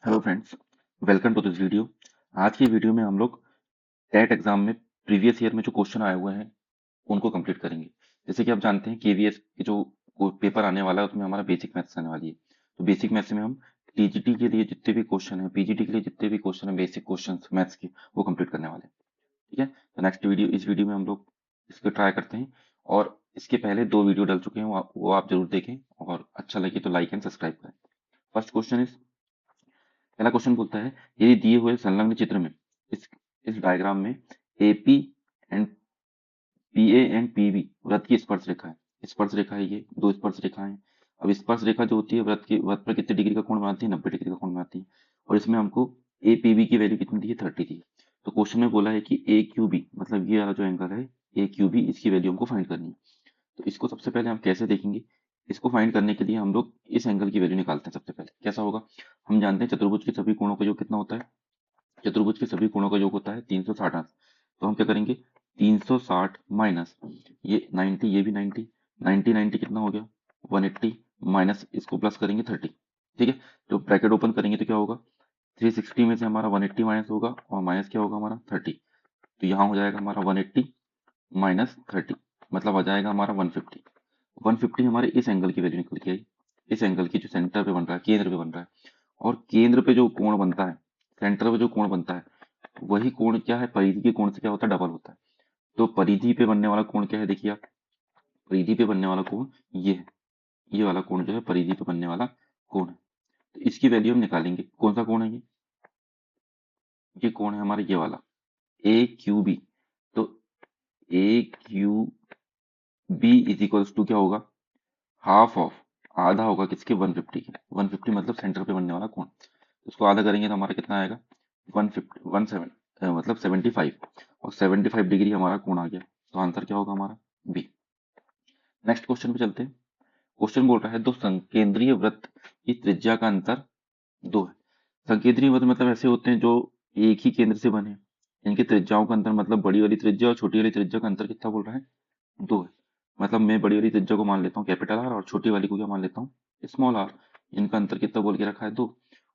Hello friends, welcome to this video. आज की video में हम लोग टेट एग्जाम में प्रीवियस ईयर में जो क्वेश्चन आए हुए हैं उनको कंप्लीट करेंगे। जैसे कि आप जानते हैं केवीएस के जो पेपर आने वाला है उसमें हमारा बेसिक मैथ्स आने वाली है। तो बेसिक मैथ्स में हम टीजीटी के लिए जितने भी क्वेश्चन हैं, पीजीटी के लिए जितने भी क्वेश्चन हैं बेसिक क्वेश्चन मैथ्स के, वो कंप्लीट करने वाले हैं। ठीक है, तो नेक्स्ट वीडियो इस वीडियो में हम लोग इसको ट्राई करते हैं। और इसके पहले 2 वीडियो डल चुके हैं, वो आप जरूर देखें और अच्छा लगे तो लाइक एंड सब्सक्राइब करें। फर्स्ट क्वेश्चन इज, पहला क्वेश्चन बोलता है यदि दिए हुए संलग्न चित्र में इस इस डायग्राम में AP and PA and PB वृत्त की स्पर्श रेखा है। स्पर्श रेखा है, ये दो स्पर्श रेखा है। अब स्पर्श रेखा जो होती है वृत्त पर कितने डिग्री का कोण बनाती है? 90 डिग्री का कोण बनाती है। और इसमें हमको ए पी बी की वैल्यू कितनी दी है? 30 दी है। तो क्वेश्चन में बोला है कि ए क्यू बी, मतलब ये वाला जो एंगल है ए क्यू बी, इसकी वैल्यू हमको फाइंड करनी है। तो इसको सबसे पहले हम कैसे देखेंगे? इसको फाइंड करने के लिए हम लोग इस एंगल की वैल्यू निकालते हैं। सबसे पहले कैसा होगा? हम जानते हैं चतुर्भुज के सभी कोणों का योग कितना होता है? चतुर्भुज के सभी कोणों का योग होता है 360 अंश। तो हम क्या करेंगे? 360 माइनस ये 90, ये भी 90, 90 90 कितना हो गया? 180, माइनस इसको प्लस करेंगे 30। ठीक है, तो ब्रैकेट ओपन करेंगे तो क्या होगा? 360 में से हमारा 180 माइनस होगा और माइनस क्या होगा हमारा? 30। तो यहाँ हो जाएगा हमारा 180 माइनस 30, मतलब आ जाएगा हमारा 150। 150 हमारे इस एंगल की वैल्यू निकल के आई। इस एंगल की जो सेंटर पे बन रहा है, केंद्र पे बन रहा है। और केंद्र पे जो कोण बनता है, सेंटर पे जो कोण बनता है, वही कोण क्या है? परिधि के कोण से क्या होता है? डबल होता है। तो परिधि पे बनने वाला कोण क्या है? देखिए आप, परिधि पे बनने वाला कोण ये है। ये वाला कोण जो है परिधि पे बनने वाला कोण है। तो इसकी वैल्यू हम निकालेंगे। कौन सा कोण है ये कोण है हमारा ये वाला ए क्यू बी। तो A Q B is equals to क्या होगा? हाफ ऑफ, आधा होगा किसके? 150 के। 150 मतलब सेंटर पे बनने वाला कोण। उसको आधा करेंगे तो हमारा कितना आएगा? 150 मतलब 75। और 75 डिग्री हमारा कोण आ गया। तो आंसर क्या होगा हमारा? बी। नेक्स्ट क्वेश्चन पे चलते हैं। क्वेश्चन बोल रहा है दो संकेंद्रीय वृत्त की त्रिज्या का अंतर 2 है। संकेंद्रीय वृत्त मतलब ऐसे होते हैं जो एक ही केंद्र से बने। इनकी त्रिज्याओं का अंतर, मतलब बड़ी वाली त्रिज्या और छोटी वाली त्रिज्या का अंतर कितना बोल रहा है? 2 है। मतलब मैं बड़ी वाली त्रिज्या को मान लेता हूँ कैपिटल आर और छोटी वाली को क्या मान लेता हूँ? Small R. इनका अंतर कितना बोल के रखा है? 2।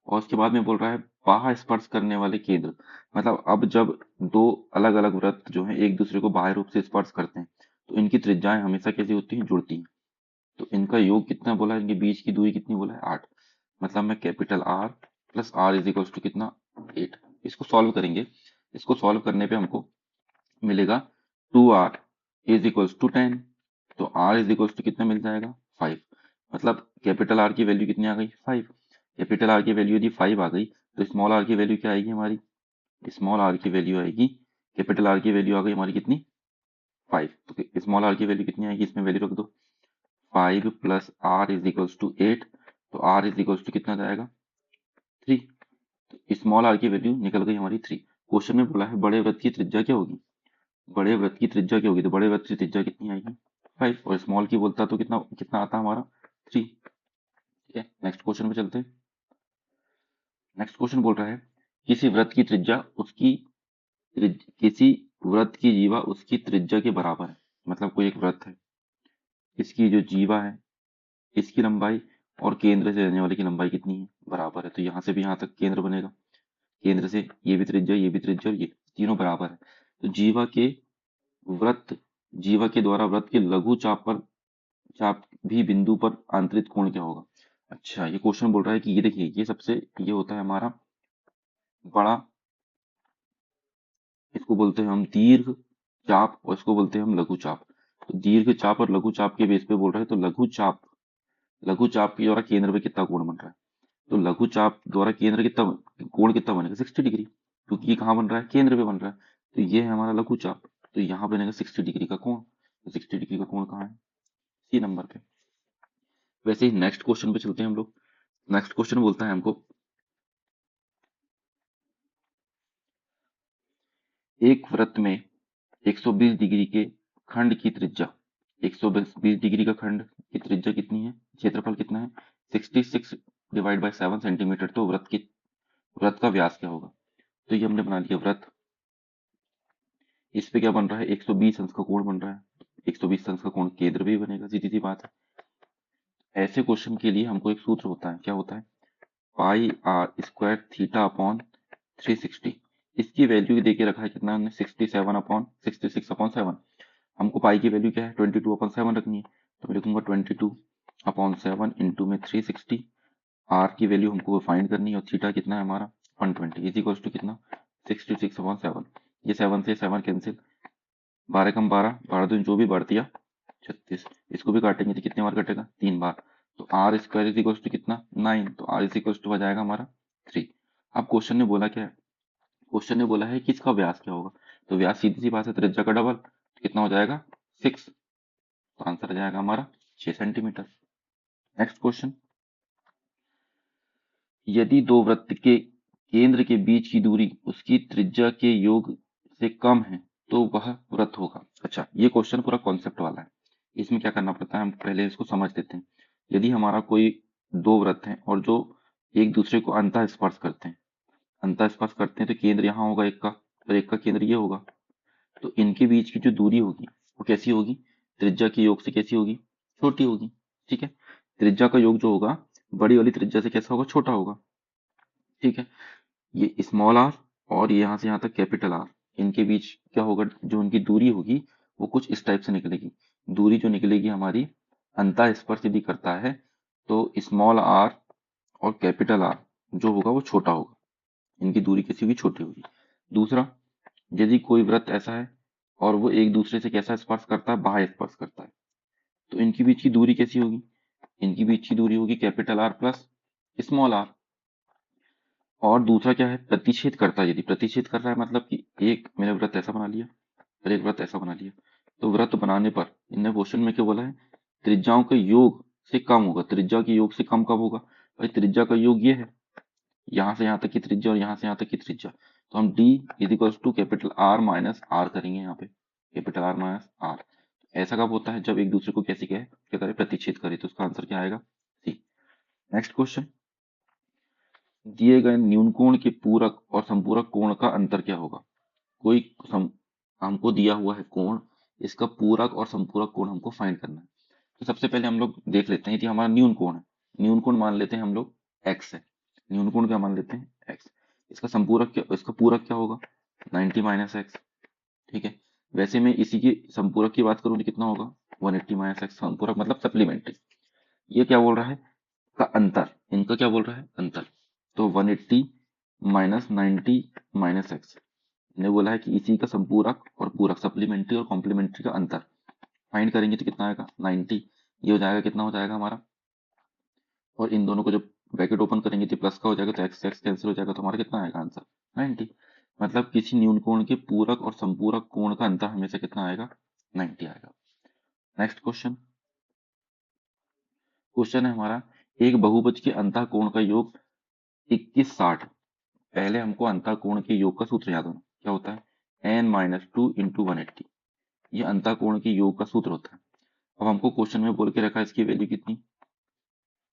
और उसके बाद में बोल रहा है बाह्य स्पर्श करने वाले केंद्र। मतलब अब जब दो अलग अलग वृत्त जो है एक दूसरे को बाह्य रूप से स्पर्श करते हैं तो इनकी त्रिज्याएं हमेशा कैसी होती हैं? जुड़ती हैं। तो इनका योग कितना बोला है? इनके बीच की दूरी कितनी बोला है? 8। मतलब मैं capital R plus R is equals to कितना? 8। इसको सॉल्व करेंगे। इसको सॉल्व करने पे हमको मिलेगा 2r इज इक्वल्स टू 10। तो r इज इक्वल्स टू कितना मिल जाएगा? 5। मतलब कैपिटल आर की वैल्यू कितनी आ गई? 5। कैपिटल आर की वैल्यू यदि 5 आ गई तो स्मॉल आर की वैल्यू क्या आएगी हमारी? स्मॉल आर की वैल्यू आएगी, कैपिटल आर की वैल्यू आ गई हमारी कितनी? 5। तो स्मॉल आर की वैल्यू कितनी आएगी? इसमें वैल्यू रख दो। 5 plus R is equals to 8। तो आर इज इक्वल्स टू कितना जाएगा? 3। तो स्मॉल आर की वैल्यू निकल गई हमारी 3। क्वेश्चन में बोला है बड़े वृत्त की त्रिज्या क्या होगी? बड़े वृत्त की त्रिज्या क्या होगी? तो बड़े वृत्त की त्रिज्या कितनी आएगी? 5। और स्मॉल की बोलता तो कितना कितना आता हमारा? 3। ठीक है, नेक्स्ट क्वेश्चन पे चलते हैं। नेक्स्ट क्वेश्चन बोल रहा है किसी वृत्त की त्रिज्या किसी वृत्त की जीवा उसकी त्रिज्या के बराबर है। मतलब कोई एक वृत्त है, इसकी जो जीवा है, इसकी लंबाई और केंद्र से रहने वाले की लंबाई कितनी है? बराबर है। तो यहाँ से भी यहाँ तक केंद्र बनेगा। केंद्र से ये भी त्रिज्या, ये भी त्रिज्या और ये तीनों बराबर है। तो वृत्त जीवा के द्वारा वृत्त के लघु चाप भी बिंदु पर आंतरिक कोण क्या होगा? अच्छा, ये क्वेश्चन बोल रहा है कि ये देखिए, ये होता है हमारा बड़ा, इसको बोलते हैं हम दीर्घ चाप और इसको बोलते हैं हम लघु चाप। तो दीर्घ चाप और लघु चाप के बेस पे बोल रहा है। तो लघु चाप के द्वारा केंद्र पे कितना कोण बन रहा है? तो लघु चाप द्वारा केंद्र कितना कोण कितना बनेगा? 60 डिग्री, क्योंकि ये कहाँ बन रहा है? केंद्र पे बन रहा है। तो ये है हमारा लघु चाप। तो यहाँ बनेगा 60 डिग्री का कोण। तो 60 डिग्री का कोण कहाँ है? सी नंबर पे। वैसे ही नेक्स्ट क्वेश्चन पे चलते हैं हम लोग। नेक्स्ट क्वेश्चन बोलता है हमको एक वृत्त में 120 डिग्री के खंड की त्रिज्या, 120 डिग्री का खंड की त्रिज्या कितनी है? क्षेत्रफल कितना है? 66 डिवाइड बाय 7 सेंटीमीटर। तो वृत्त का व्यास क्या होगा? तो ये हमने बना लिया वृत्त। इस पे क्या बन रहा है? 120 अंश का कोण बन रहा है। 120 अंश का कोण केंद्र भी बनेगा, सीधी सी बात है। ऐसे क्वेश्चन के लिए हमको एक सूत्र होता है, क्या होता है? पाई आर स्क्वायर थीटा अपॉन 360। इसकी वैल्यू दे के रखा है कितना हमने 66/7। हमको पाई की वैल्यू क्या है 22/7 रखनी है, तो मैं लिखूंगा 22/7 इंटू में 360। आर की वैल्यू हमको फाइंड करनी है और थीटा कितना है हमारा 120 इज इक्वल टू कितना 66/7। ये 7 से 7 कैंसिल, 12 कम 12, 12 दूनी जो भी बढ़ दिया 36। इसको भी काटेंगे तो कितने बार कटेगा 3 बार। तो R square is equal to कितना 9, तो आर इज इक्वल टू हो जाएगा हमारा 3। अब क्वेश्चन ने बोला क्या है, क्वेश्चन ने बोला है कि इसका व्यास क्या होगा। तो व्यास सीधी सी बात है त्रिज्या का डबल, तो कितना हो जाएगा 6। तो आंसर आ जाएगा हमारा 6 सेंटीमीटर। नेक्स्ट क्वेश्चन, यदि दो वृत्त के केंद्र के बीच की दूरी उसकी त्रिज्या के योग से कम है तो वह वृत्त होगा। अच्छा, ये क्वेश्चन पूरा कॉन्सेप्ट वाला है। इसमें क्या करना पड़ता है, हम पहले इसको समझ लेते हैं। यदि हमारा कोई दो वृत्त हैं और जो एक दूसरे को अंतः स्पर्श करते हैं, अंतः स्पर्श करते हैं, तो केंद्र यहाँ होगा एक का और एक का केंद्र ये होगा। तो इनके बीच की जो दूरी होगी वो कैसी होगी, त्रिज्या के योग से कैसी होगी, छोटी होगी। ठीक है, त्रिज्या का योग जो होगा बड़ी वाली त्रिज्या से कैसा होगा, छोटा होगा। ठीक है, ये स्मॉल आर और ये यहाँ से यहाँ तक कैपिटल आर, इनके बीच क्या होगा, जो उनकी दूरी होगी वो कुछ इस टाइप से निकलेगी। दूरी जो निकलेगी हमारी अंतः स्पर्श यदि करता है तो स्मॉल आर और कैपिटल आर जो होगा वो छोटा होगा, इनकी दूरी कैसी होगी, छोटी होगी। दूसरा, यदि कोई वृत्त ऐसा है और वो एक दूसरे से कैसा स्पर्श करता है, बाह्य स्पर्श करता है, तो इनके बीच की दूरी कैसी होगी, इनकी बीच की दूरी होगी capital R plus small R. और दूसरा क्या है, प्रतिच्छेद करता है, यदि प्रतिच्छेद कर रहा है मतलब कि एक मैंने व्रत ऐसा बना लिया और एक व्रत ऐसा बना लिया, तो व्रत बनाने पर इनने क्वेश्चन में क्या बोला है, त्रिज्याओं के योग से कम होगा। त्रिज्या के योग से कम कब होगा, भाई त्रिज्या का योग ये है, यहाँ से यहाँ तक की त्रिज्या और यहाँ से यहाँ तक की त्रिज्या, तो हम D is equal to capital R minus R करेंगे, यहाँ पे कैपिटल आर माइनस आर। ऐसा कब होता है, जब एक दूसरे को कैसे क्या करे, प्रतिच्छेद करे, तो उसका आंसर क्या आएगा, सी। नेक्स्ट क्वेश्चन, दिए गए न्यूनकोण के पूरक और संपूरक कोण का अंतर क्या होगा। कोई हमको दिया हुआ है कोण, इसका पूरक और संपूरक कोण हमको फाइंड करना है। तो सबसे पहले हम लोग देख लेते हैं, यदि हमारा न्यून कोण है, न्यून कोण मान लेते हैं हम लोग x है, न्यून कोण क्या मान लेते हैं x। इसका संपूरक क्या, इसका पूरक क्या होगा 90 माइनस एक्स। ठीक है, वैसे मैं इसी की संपूरक की बात करूं तो कितना होगा 180 माइनस एक्स। संपूरक मतलब सप्लीमेंट्री। ये क्या बोल रहा है, का अंतर, इनका क्या बोल रहा है अंतर। तो 180 माइनस 90 माइनस एक्स ने बोला है कि इसी का संपूरक और पूरक, सप्लीमेंट्री और कॉम्प्लीमेंट्री का अंतर फाइंड करेंगे तो कितना आएगा 90। ये हो जाएगा, कितना हो जाएगा हमारा, और इन दोनों को जब ब्रैकेट ओपन करेंगे तो प्लस का हो जाएगा, तो एक्स एक्स कैंसिल हो जाएगा, तो हमारा कितना आएगा आंसर 90। मतलब किसी न्यून कोण के पूरक और संपूरक कोण का अंतर हमेशा कितना आएगा 90 आएगा। नेक्स्ट क्वेश्चन, क्वेश्चन है हमारा, एक बहुभुज के अंतः कोण का योग 2160। पहले हमको अंतः कोण के योग का सूत्र याद होना, क्या होता है n माइनस टू इंटू 180। ये अंतः कोण के योग का सूत्र होता है। अब हमको क्वेश्चन में बोल के रखा है इसकी वैल्यू कितनी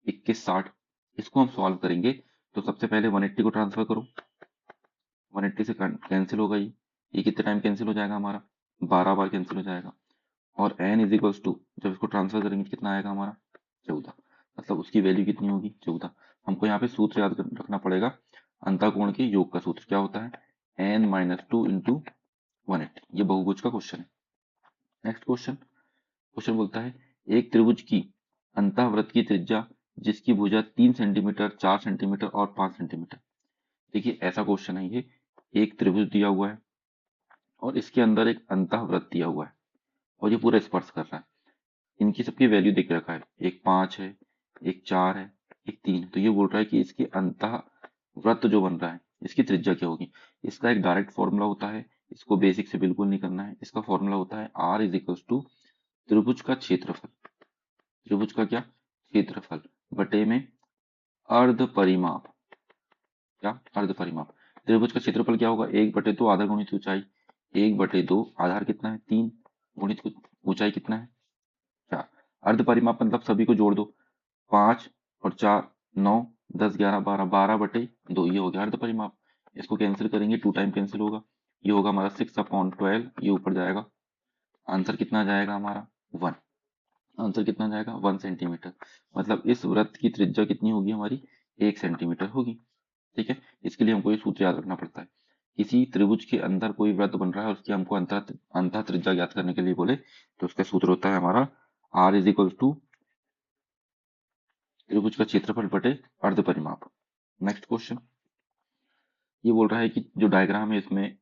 2160। इसको हम सॉल्व करेंगे, तो सबसे पहले 180 को ट्रांसफर करो, 180 से कैंसिल होगा, ये कितने टाइम कैंसिल हो जाएगा हमारा 12 बार कैंसिल हो जाएगा। और n इज इक्वल्स टू, जब इसको ट्रांसफर करेंगे कितना आएगा हमारा 14। मतलब उसकी वैल्यू कितनी होगी 14। हमको यहाँ पे सूत्र याद रखना पड़ेगा, अंतः कोण के योग का सूत्र क्या होता है n माइनस टू इंटू 180। ये बहुभुज का क्वेश्चन है। नेक्स्ट क्वेश्चन, क्वेश्चन बोलता है एक त्रिभुज की अंतःवृत्त की त्रिज्या जिसकी भुजा 3 सेंटीमीटर 4 सेंटीमीटर और 5 सेंटीमीटर। देखिए ऐसा क्वेश्चन है ये, एक त्रिभुज दिया हुआ है और इसके अंदर एक अंतःवृत्त दिया हुआ है और ये पूरा स्पर्श कर रहा है। इनकी सबकी वैल्यू देख रखा है, एक 5 है, एक 4 है, एक 3 है। तो ये बोल रहा है कि इसके अंतःवृत्त जो बन रहा है इसकी त्रिज्या क्या होगी। इसका एक डायरेक्ट फॉर्मूला होता है, इसको बेसिक से बिल्कुल नहीं करना है। इसका फॉर्मूला होता है r इज इक्वल टू त्रिभुज का क्षेत्रफल, त्रिभुज का क्या क्षेत्रफल बटे में अर्ध परिमाप। क्या अर्ध परिमाप, त्रिभुज का क्षेत्रफल क्या होगा 1/2 आधार गुणित ऊंचाई, 1/2 आधार कितना है 3 गुणित ऊंचाई कितना है 4। अर्ध परिमाप मतलब सभी को जोड़ दो, 5 और 4 9 10 11 12, 12/2 ये हो गया अर्ध परिमाप। इसको कैंसिल करेंगे 2 टाइम कैंसिल होगा, ये होगा हमारा 6/12, ये ऊपर जाएगा, आंसर कितना आ जाएगा हमारा 1। आंसर कितना जाएगा 1 सेंटीमीटर। मतलब इस वृत्त की त्रिज्या कितनी होगी हमारी 1 सेंटीमीटर होगी। ठीक है, इसके लिए हमको ये सूत्र याद रखना पड़ता है। किसी त्रिभुज के अंदर कोई वृत्त बन रहा है, उसकी हमको अंतः त्रिज्या ज्ञात करने के लिए बोले तो उसका सूत्र होता है हमारा r इज इक्वल टू त्रिभुज का क्षेत्रफल बटे अर्ध परिमाप। नेक्स्ट क्वेश्चन, ये बोल रहा है कि जो डायग्राम है इसमें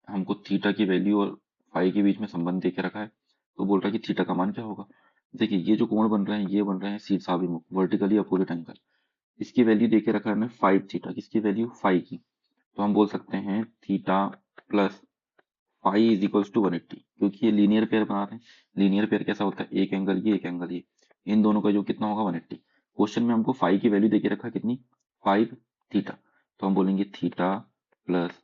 हमको थीटा की वैल्यू और फाई के बीच में संबंध देके रखा है। तो बोल रहा है कि थीटा का मान क्या होगा। देखिए ये जो कोण बन रहे हैं ये बन रहे हैं शीर्षाभिमुख वर्टिकली अपोजिट एंगल। इसकी वैल्यू देके रखा है हमें 5 थीटा, किसकी वैल्यू फाई की। तो हम बोल सकते हैं theta plus phi is equals to 180, क्योंकि ये लीनियर पेयर बना रहे हैं। लीनियर पेयर कैसा होता है, एक एंगल ये एक एंगल ये, इन दोनों का जो कितना होगा 180। क्वेश्चन में हमको फाई की वैल्यू देके रखा है कितनी, 5 थीटा। तो हम बोलेंगे theta plus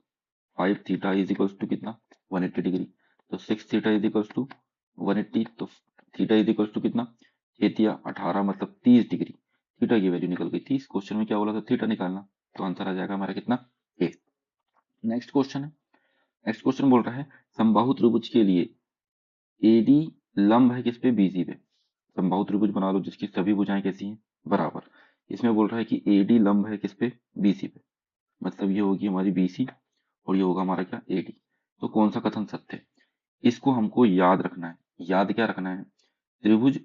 5 theta is equals to कितना 180 डिग्री। तो 6 थीटा इज इक्वल्स टू 180, तो थीटा इज इक्वल्स टू कितना 18 मतलब 30 डिग्री। थीटा की वैल्यू निकल गई 30। क्वेश्चन में क्या बोला था, थीटा निकालना, तो आंसर आ जाएगा हमारा कितना ए। नेक्स्ट क्वेश्चन है, नेक्स्ट क्वेश्चन बोल रहा है समबाहु त्रिभुज के लिए एडी लंब है किस पे, बीसी पे। समबाहु त्रिभुज बना लो जिसकी सभी भुजाएं कैसी हैं, बराबर। इसमें बोल रहा है कि एडी लंब है किस पे, बीसी पे। मतलब ये होगी हमारी बीसी और ये होगा हमारा क्या, एडी। तो कौन सा कथन सत्य है, इसको हमको याद रखना है। याद क्या रखना है, त्रिभुज,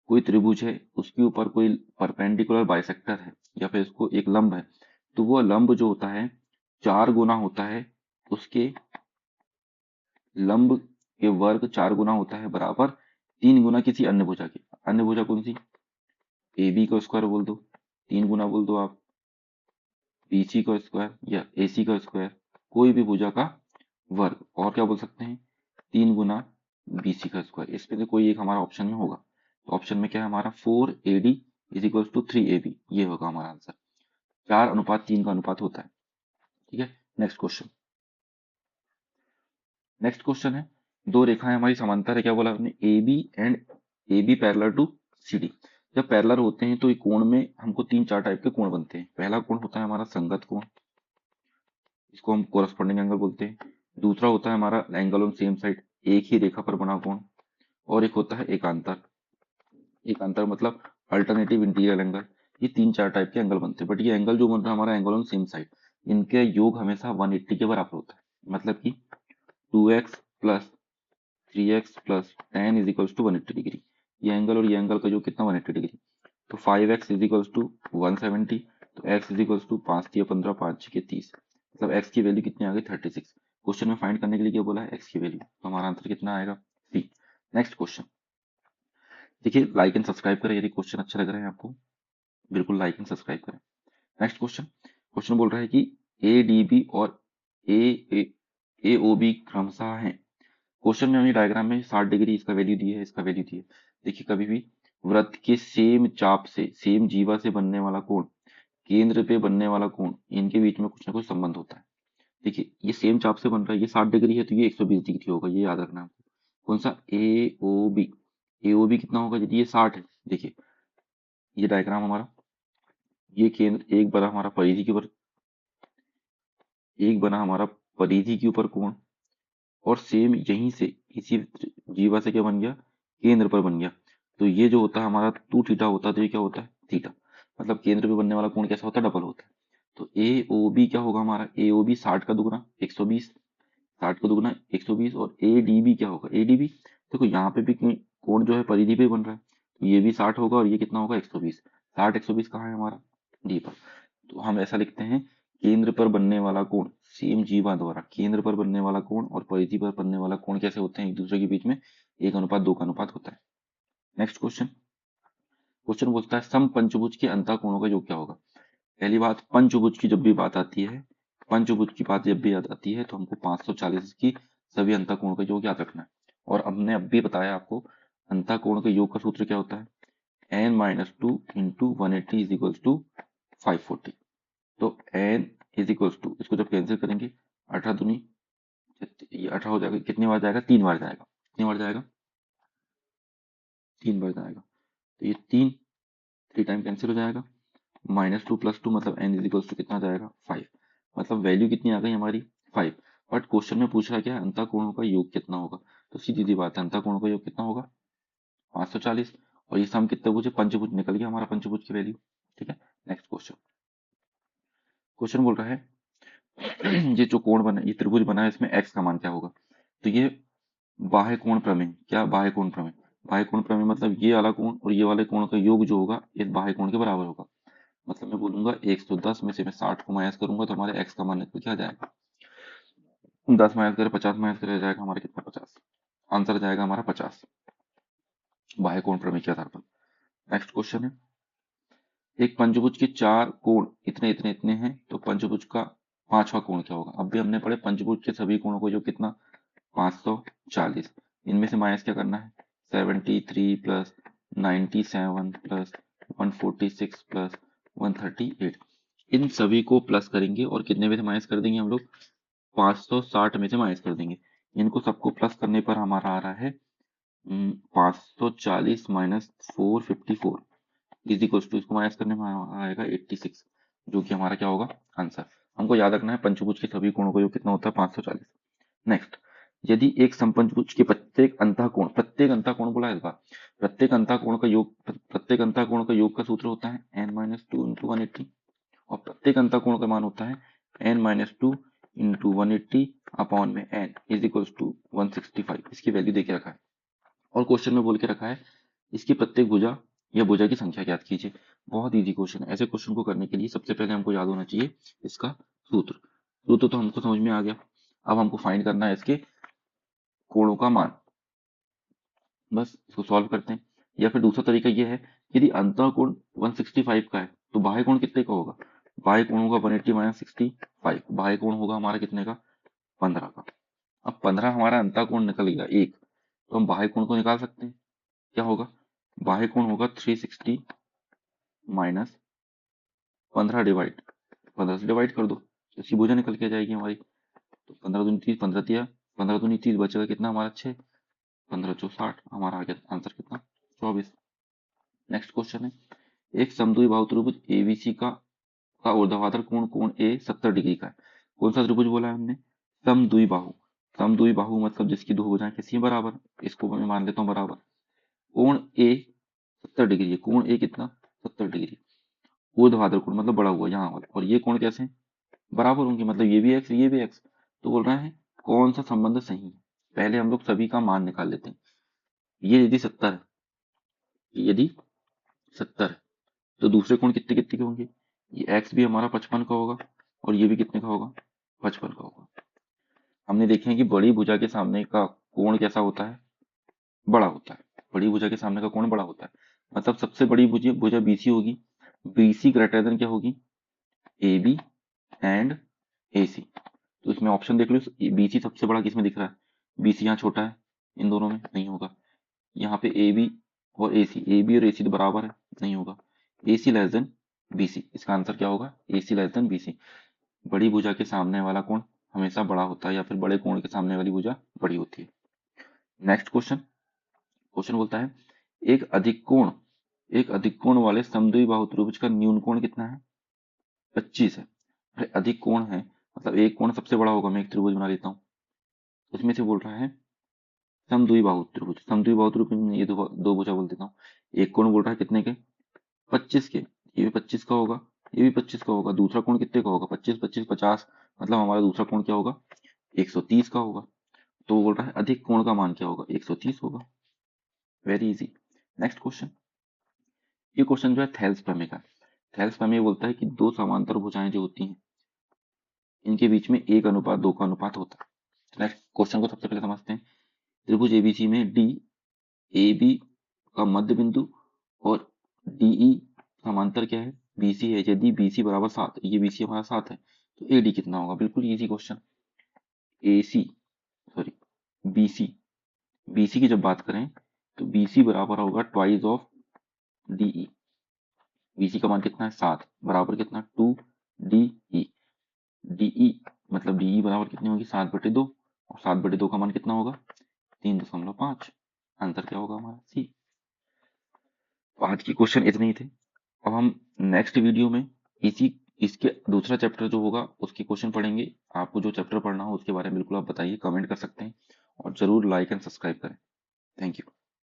कोई त्रिभुज है उसके ऊपर कोई परपेंडिकुलर बाइसेक्टर है या फिर इसको एक लंब है, तो वो लंब जो होता है 4 गुना होता है उसके लंब के वर्ग 4 गुना होता है बराबर 3 गुना किसी अन्य भुजा के। अन्य भुजा कौन सी, ए बी का स्क्वायर बोल दो, 3 गुना बोल दो आप बीसी का स्क्वायर या एसी का स्क्वायर, कोई भी भुजा का वर्ग। और क्या बोल सकते हैं, 3 गुना बीसी का स्क्वायर। इसमें से कोई एक हमारा ऑप्शन में होगा। तो ऑप्शन में क्या है हमारा 4AD is equal to 3AB, ये होगा हमारा आंसर। 4:3 का अनुपात होता है। ठीक है, नेक्स्ट क्वेश्चन। नेक्स्ट क्वेश्चन है, दो रेखाएं हमारी समांतर है, क्या बोला आपने, A B and A B parallel to C D. जब पैरेलल होते हैं तो ये कोण में हमको 3-4 टाइप के कोण बनते हैं। पहला कोण होता है हमारा संगत कोण, इसको हम कोरस्पॉन्डिंग एंगल बोलते हैं। दूसरा होता है हमारा एंगल ऑन सेम साइड, एक ही रेखा पर बना कोण। और एक होता है एकांतर। एकांतर मतलब अल्टरनेटिव इंटीरियर एंगल। ये 3-4 टाइप के एंगल बनते हैं, बट ये एंगल जो बन रहा है हमारा एंगल ऑन सेम साइड, इनके योग हमेशा 180 के बराबर होता है। मतलब कि 2x plus 3x plus 10 is equals to 180 degree. ये एंगल और ये एंगल का जो कितना 180 डिग्री। तो 5x इज इक्वल्स टू 170, तो x इज इक्वल्स टू 5×3=15, 5×6=30, मतलब x की वैल्यू कितनी आ गई 36। क्वेश्चन में फाइंड करने के लिए क्या बोला है, x की वैल्यू, तो हमारा आंसर कितना आएगा सी। नेक्स्ट क्वेश्चन, देखिए लाइक एंड सब्सक्राइब करें यदि क्वेश्चन अच्छे लग रहे हैं आपको, बिल्कुल लाइक एंड सब्सक्राइब करें। नेक्स्ट क्वेश्चन, क्वेश्चन बोल रहा है कि ए डी बी और ए ए ओ बी क्रमशः हैं। क्वेश्चन में हमें डायग्राम में 60 डिग्री इसका वैल्यू दी है, इसका वैल्यू दी है। देखिए कभी भी वृत्त के सेम चाप से, सेम जीवा से बनने वाला कोण, केंद्र पे बनने वाला कोण, इनके बीच में कुछ ना कुछ संबंध होता है। देखिए ये सेम चाप से बन रहा है, ये 60 डिग्री है तो ये 120 डिग्री होगा, ये याद रखना है आपको। कौन सा, ए ओ बी। ए ओ बी कितना होगा, यदि ये 60 है, देखिए ये डायग्राम हमारा, ये केंद्र एक बना हमारा परिधि के ऊपर, एक बना हमारा परिधि के ऊपर कोण, और सेम यहीं से इसी जीवा से क्या बन गया, केंद्र पर बन गया। तो ये जो होता है हमारा 2 थीटा होता है, तो ये क्या होता है थीटा। मतलब केंद्र पे बनने वाला कोण कैसा होता है, डबल होता है। तो ए ओ बी क्या होगा हमारा, ए ओ बी 60 का दुगना 120, 60 का दुगना 120, और ए डी बी क्या होगा, ए डी बी, देखो यहाँ पे भी कोण जो है परिधि पे बन रहा है, तो ये भी 60 होगा और ये कितना होगा 120। 60 120 कहाँ है हमारा, डी पर। तो हम ऐसा लिखते हैं, केंद्र पर बनने वाला कोण सेम जीवा द्वारा, केंद्र पर बनने वाला कोण और परिधि पर बनने वाला कोण कैसे होते हैं एक दूसरे के बीच में, 1:2 का अनुपात होता है। नेक्स्ट क्वेश्चन, क्वेश्चन बोलता है सम पंचभुज के अंतः कोणों का योग क्या होगा। पहली बात, पंचभुज की जब भी बात आती है, पंचभुज की बात जब भी याद आती है तो हमको 540 की सभी अंतः कोणों का योग याद रखना है। और हमने अब भी बताया आपको अंतः कोण के योग का सूत्र क्या होता है, n-2 into 180 is equals to 540। तो n इज इक्वल्स टू, इसको जब कैंसिल करेंगे 18 दूनी, ये 18 हो जाएगा, कितनी बार जाएगा, 3 बार जाएगा, कितनी बार जाएगा, 3 बार जाएगा। तो ये 3 टाइम कैंसिल हो जाएगा, -2 + 2 मतलब n इज इक्वल्स टू कितना जाएगा 5। मतलब वैल्यू कितनी आ गई हमारी 5। बट क्वेश्चन में पूछ रहा है क्या, अंतः कोणों का योग कितना होगा। तो सीधी सी बात है, अंतः कोणों का योग कितना होगा 540। और ये सम कितने भुज है, पंचभुज, निकल गया हमारा पंचभुज की वैल्यू। ठीक है, नेक्स्ट क्वेश्चन। क्वेश्चन बोल रहा है ये जो कोण बना, ये त्रिभुज बना है, इसमें x का मान क्या होगा। तो ये बाह्य कोण प्रमेय, क्या बाह्य कोण प्रमेय, बाह्य कोण प्रमेय मतलब ये वाला कोण और ये वाले कोण का योग जो होगा इस बाह्य कोण के बराबर होगा। मतलब मैं बोलूंगा 110 में से मैं 60 को माइनस करूंगा तो हमारे x का मान निकल के आ जाएगा। 10 माइनस करे 50 माइनस करे जाएगा हमारा कितना, 50। आंसर जाएगा हमारा 50 बाह्य कोण प्रमेय के आधार पर। नेक्स्ट क्वेश्चन है, एक पंचभुज के 4 कोण इतने इतने इतने हैं, तो पंचभुज का 5वां कोण क्या होगा। अब भी हमने पढ़े पंचभुज के सभी कोणों को जो कितना 540, इनमें से माइनस क्या करना है 73 प्लस 97 प्लस 146 प्लस 138, इन सभी को प्लस करेंगे और कितने में से माइनस कर देंगे हम लोग 560 में से माइनस कर देंगे। इनको सबको प्लस करने पर हमारा आ रहा है 540 माइनस 454 इज इक्वल टू, इसको माइनस करने में आएगा 86, जो कि हमारा क्या होगा आंसर। हमको याद रखना है पंचभुज के सभी कोणों का योग कितना होता है 540। नेक्स्ट, यदि एक समपंचभुज के प्रत्येक अंतःकोण बोला है इस बार, प्रत्येक अंतःकोण का योग का सूत्र होता है n-2 इंटू 180, और प्रत्येक अंतःकोण का मान होता है n-2 इंटू 180 अपॉन में n इज इक्वल टू 165। इसकी वैल्यू देके रखा है और क्वेश्चन में बोल के रखा है इसकी प्रत्येक भुजा या भुजा की संख्या ज्ञात कीजिए। बहुत इजी क्वेश्चन है। ऐसे क्वेश्चन को करने के लिए सबसे पहले हमको याद होना चाहिए इसका सूत्र। सूत्र तो हमको समझ में आ गया, अब हमको फाइंड करना है इसके कोणों का मान। बस इसको सॉल्व करते हैं। या फिर दूसरा तरीका यह है, यदि अंतःकोण 165 का है तो बाह्य कोण कितने का होगा, बाह्य कोण होगा 180 माइनस 65, बाह्य कोण होगा हमारा कितने का 15 का। अब 15 हमारा अंतःकोण निकल गया एक, तो हम बाह्य कोण को निकाल सकते हैं। क्या होगा, बाह्य कोण होगा 360 माइनस 15 डिवाइड 15 से डिवाइड कर दो तो इसकी भुजा निकल के आ जाएगी हमारी। तो 15 दूनी 30, 15 दिया 15 दूनी 30, बचेगा कितना हमारा 6, 15 चौ 60, हमारा आ गया आंसर कितना 24। नेक्स्ट क्वेश्चन है, एक समद्विबाहु बाहु त्रिभुज एबीसी का ऊर्ध्वाधर कोण कोण ए 70 डिग्री का है। कौन सा त्रिभुज बोला है हमने, समद्विबाहु। समद्विबाहु मतलब जिसकी दो भुजाएं किसी हैं बराबर, इसको मैं मान लेता हूँ बराबर। कोण ए 70 डिग्री है, कोण ए कितना 70 डिग्री। ऊर्ध्वाधर कोण मतलब बड़ा हुआ यहाँ वाला, और ये कोण कैसे बराबर होंगे, मतलब ये भी एक्स ये भी एक्स। तो बोल रहे हैं कौन सा संबंध सही है। पहले हम लोग सभी का मान निकाल लेते हैं। ये यदि 70 है, यदि 70 है तो दूसरे कोण कितने कितने के होंगे, ये एक्स भी हमारा 55 का होगा और ये भी कितने का होगा 55 का होगा। हमने देखे हैं कि बड़ी भुजा के सामने का कोण कैसा होता है, बड़ा होता है। बड़ी भुजा के सामने का कोण बड़ा होता है, मतलब सबसे बड़ी भुजा भुजा बीसी होगी। बीसी ग्रेटर देन क्या होगी, ए बी एंड ए सी। तो इसमें ऑप्शन देख लो, बीसी सबसे बड़ा किसमें दिख रहा है, बीसी यहाँ छोटा है, इन दोनों में नहीं होगा। यहाँ पे ए बी और ए सी, ए बी और ए सी तो बराबर है, नहीं होगा। ए सी लेस देन बी सी, इसका आंसर क्या होगा ए सी लेस देन बी सी। बड़ी भुजा के सामने वाला कोण हमेशा बड़ा होता है, या फिर बड़े कोण के सामने वाली भुजा बड़ी होती है। नेक्स्ट क्वेश्चन, क्वेश्चन बोलता है एक अधिक कोण वाले समद्विबाहु त्रिभुज का न्यून कोण कितना है, 25 है। अरे अधिक कोण है मतलब एक कोण सबसे बड़ा होगा, मैं एक त्रिभुज बना लेता हूँ। उसमें से बोल रहा है समद्विबाहु त्रिभुज, समद्विबाहु त्रिभुज में ये दो भुजा बोल देता हूँ। एक कोण बोल रहा है कितने के 25 के, ये भी 25 का होगा, ये भी 25 का होगा। दूसरा कोण कितने का होगा 25 25 50, मतलब हमारा दूसरा कोण क्या होगा 130 का होगा। तो वो बोल रहा है अधिक कोण का मान क्या होगा 130 होगा। Very easy. नेक्स्ट क्वेश्चन, ये क्वेश्चन जो है थेल्स प्रमेय का। थेल्स प्रमेय बोलता है कि दो समांतर भुजाएं जो होती हैं इनके बीच में 1:2 का अनुपात होता है। नेक्स्ट क्वेश्चन को सबसे पहले समझते हैं। त्रिभुज एबीसी में डी ए बी का मध्य बिंदु और डीई समांतर क्या है बीसी है। यदि बीसी बराबर 7, ये बीसी हमारा 7 है, तो एडी कितना होगा। बिल्कुल easy question. AC sorry BC, BC की जब बात करें तो बीसी बराबर होगा ट्वाइस ऑफ डीई। बीसी का मान कितना है 7, बराबर कितना 2 डीई। डीई मतलब डीई बराबर कितनी होगी 7/2, और 7/2 का मान कितना होगा 3.5। आंसर क्या होगा हमारा सी। तो आज की क्वेश्चन इतने ही थे। अब हम नेक्स्ट वीडियो में इसी इसके दूसरा चैप्टर जो होगा उसके क्वेश्चन पढ़ेंगे। आपको जो चैप्टर पढ़ना हो उसके बारे में बिल्कुल आप बताइए, कमेंट कर सकते हैं, और जरूर लाइक एंड सब्सक्राइब करें। Thank you.